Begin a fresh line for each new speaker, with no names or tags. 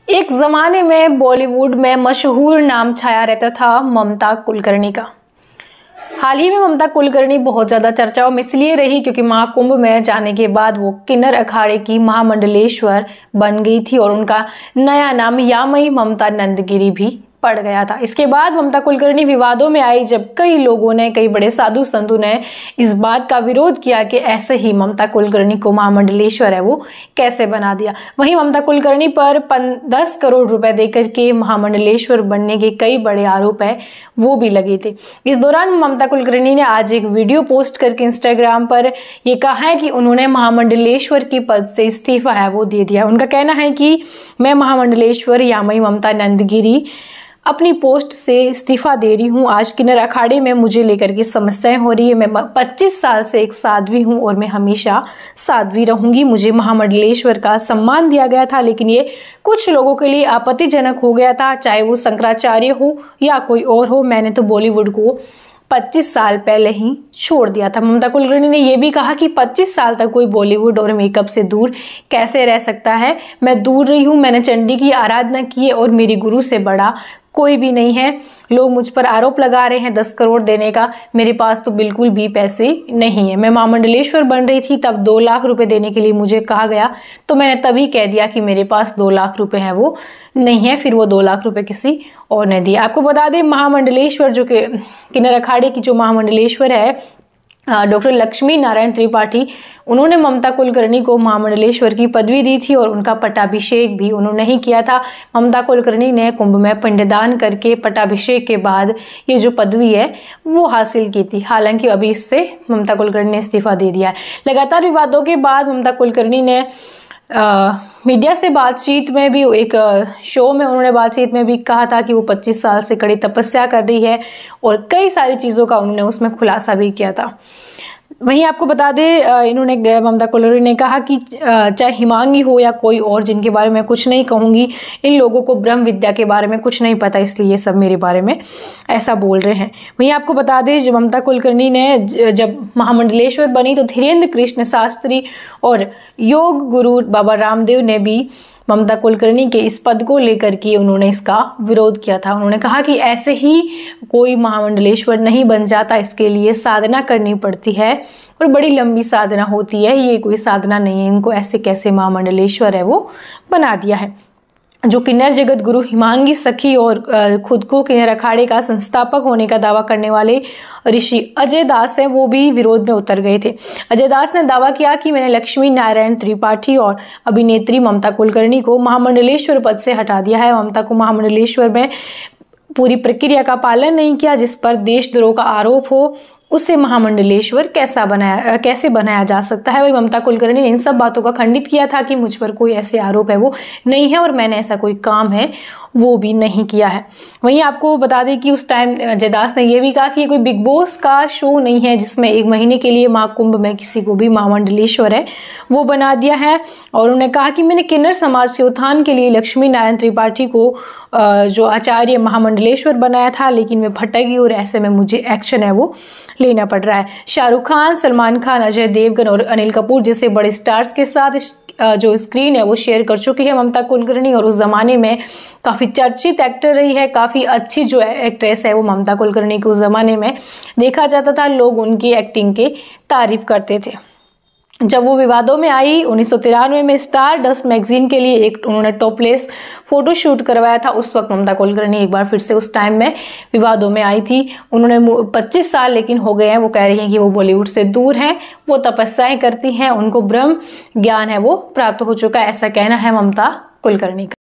एक जमाने में बॉलीवुड में मशहूर नाम छाया रहता था ममता कुलकर्णी का। हाल ही में ममता कुलकर्णी बहुत ज्यादा चर्चाओं में इसलिए रही क्योंकि महाकुंभ में जाने के बाद वो किन्नर अखाड़े की महामंडलेश्वर बन गई थी और उनका नया नाम यामई ममता नंदगिरी भी पड़ गया था। इसके बाद ममता कुलकर्णी विवादों में आई जब कई लोगों ने, कई बड़े साधु संतों ने इस बात का विरोध किया कि ऐसे ही ममता कुलकर्णी को महामंडलेश्वर है वो कैसे बना दिया। वहीं ममता कुलकर्णी पर 10 करोड़ रुपए देकर के महामंडलेश्वर बनने के कई बड़े आरोप है वो भी लगे थे। इस दौरान ममता कुलकर्णी ने आज एक वीडियो पोस्ट करके इंस्टाग्राम पर ये कहा है कि उन्होंने महामंडलेश्वर के पद से इस्तीफा है वो दे दिया। उनका कहना है कि मैं महामंडलेश्वर यामई ममता नंदगिरी अपनी पोस्ट से इस्तीफा दे रही हूँ। आज किन्नर अखाड़े में मुझे लेकर के समस्याएं हो रही है। मैं 25 साल से एक साध्वी हूँ और मैं हमेशा साध्वी रहूंगी। मुझे महामंडलेश्वर का सम्मान दिया गया था, लेकिन ये कुछ लोगों के लिए आपत्तिजनक हो गया था, चाहे वो शंकराचार्य हो या कोई और हो। मैंने तो बॉलीवुड को 25 साल पहले ही छोड़ दिया था। ममता कुलकर्णी ने यह भी कहा कि 25 साल तक कोई बॉलीवुड और मेकअप से दूर कैसे रह सकता है। मैं दूर रही हूँ, मैंने चंडी की आराधना की है और मेरी गुरु से बड़ा कोई भी नहीं है। लोग मुझ पर आरोप लगा रहे हैं 10 करोड़ देने का, मेरे पास तो बिल्कुल भी पैसे नहीं है। मैं महामंडलेश्वर बन रही थी तब 2 लाख रुपए देने के लिए मुझे कहा गया, तो मैंने तभी कह दिया कि मेरे पास 2 लाख रुपए हैं वो नहीं है। फिर वो 2 लाख रुपए किसी और ने दिया। आपको बता दें महामंडलेश्वर जो कि किन्नर अखाड़े की जो महामंडलेश्वर है डॉक्टर लक्ष्मी नारायण त्रिपाठी, उन्होंने ममता कुलकर्णी को महामंडलेश्वर की पदवी दी थी और उनका पट्टाभिषेक भी उन्होंने ही किया था। ममता कुलकर्णी ने कुंभ में पिंडदान करके पट्टाभिषेक के बाद ये जो पदवी है वो हासिल की थी। हालांकि अभी इससे ममता कुलकर्णी ने इस्तीफा दे दिया है। लगातार विवादों के बाद ममता कुलकर्णी ने मीडिया से बातचीत में भी, एक शो में उन्होंने बातचीत में भी कहा था कि वो 25 साल से कड़ी तपस्या कर रही है और कई सारी चीज़ों का उन्होंने उसमें खुलासा भी किया था। वहीं आपको बता दें इन्होंने, ममता कुलकर्णी ने कहा कि चाहे हिमांगी हो या कोई और, जिनके बारे में कुछ नहीं कहूँगी, इन लोगों को ब्रह्म विद्या के बारे में कुछ नहीं पता, इसलिए ये सब मेरे बारे में ऐसा बोल रहे हैं। वहीं आपको बता दें जब ममता कुलकर्णी ने जब महामंडलेश्वर बनी तो धीरेन्द्र कृष्ण शास्त्री और योग गुरु बाबा रामदेव ने भी ममता कुलकर्णी के इस पद को लेकर के उन्होंने इसका विरोध किया था। उन्होंने कहा कि ऐसे ही कोई महामंडलेश्वर नहीं बन जाता, इसके लिए साधना करनी पड़ती है और बड़ी लंबी साधना होती है। ये कोई साधना नहीं है, इनको ऐसे कैसे महामंडलेश्वर है वो बना दिया है। जो किन्नर जगत गुरु हिमांगी सखी और खुद को किन्नर अखाड़े का संस्थापक होने का दावा करने वाले ऋषि अजय दास हैं, वो भी विरोध में उतर गए थे। अजय दास ने दावा किया कि मैंने लक्ष्मी नारायण त्रिपाठी और अभिनेत्री ममता कुलकर्णी को महामंडलेश्वर पद से हटा दिया है। ममता को महामंडलेश्वर में पूरी प्रक्रिया का पालन नहीं किया, जिस पर देशद्रोह का आरोप हो उसे महामंडलेश्वर कैसे बनाया जा सकता है। वही ममता कुलकर्णी ने इन सब बातों का खंडित किया था कि मुझ पर कोई ऐसे आरोप है वो नहीं है और मैंने ऐसा कोई काम है वो भी नहीं किया है। वहीं आपको बता दें कि उस टाइम अजय दास ने यह भी कहा कि ये कोई बिग बॉस का शो नहीं है जिसमें 1 महीने के लिए महाकुंभ में किसी को भी महामंडलेश्वर है वो बना दिया है। और उन्होंने कहा कि मैंने किन्नर समाज के उत्थान के लिए लक्ष्मी नारायण त्रिपाठी को जो आचार्य महामंडलेश्वर बनाया था, लेकिन मैं भटक गई और ऐसे में मुझे एक्शन है वो लेना पड़ रहा है। शाहरुख खान, सलमान खान, अजय देवगन और अनिल कपूर जैसे बड़े स्टार्स के साथ जो स्क्रीन है वो शेयर कर चुकी है ममता कुलकर्णी और उस जमाने में काफी चर्चित एक्टर रही है। काफी अच्छी जो एक्ट्रेस है वो ममता कुलकर्णी को उस जमाने में देखा जाता था, लोग उनकी एक्टिंग के तारीफ करते थे। जब वो विवादों में आई 1993 में स्टार डस्ट मैगजीन के लिए एक उन्होंने टॉपलेस फोटो शूट करवाया था, उस वक्त ममता कुलकर्णी एक बार फिर से उस टाइम में विवादों में आई थी। उन्होंने 25 साल लेकिन हो गए हैं, वो कह रही हैं कि वो बॉलीवुड से दूर हैं, वो तपस्याएं करती हैं, उनको ब्रह्म ज्ञान है वो प्राप्त हो चुका है, ऐसा कहना है ममता कुलकर्णी का।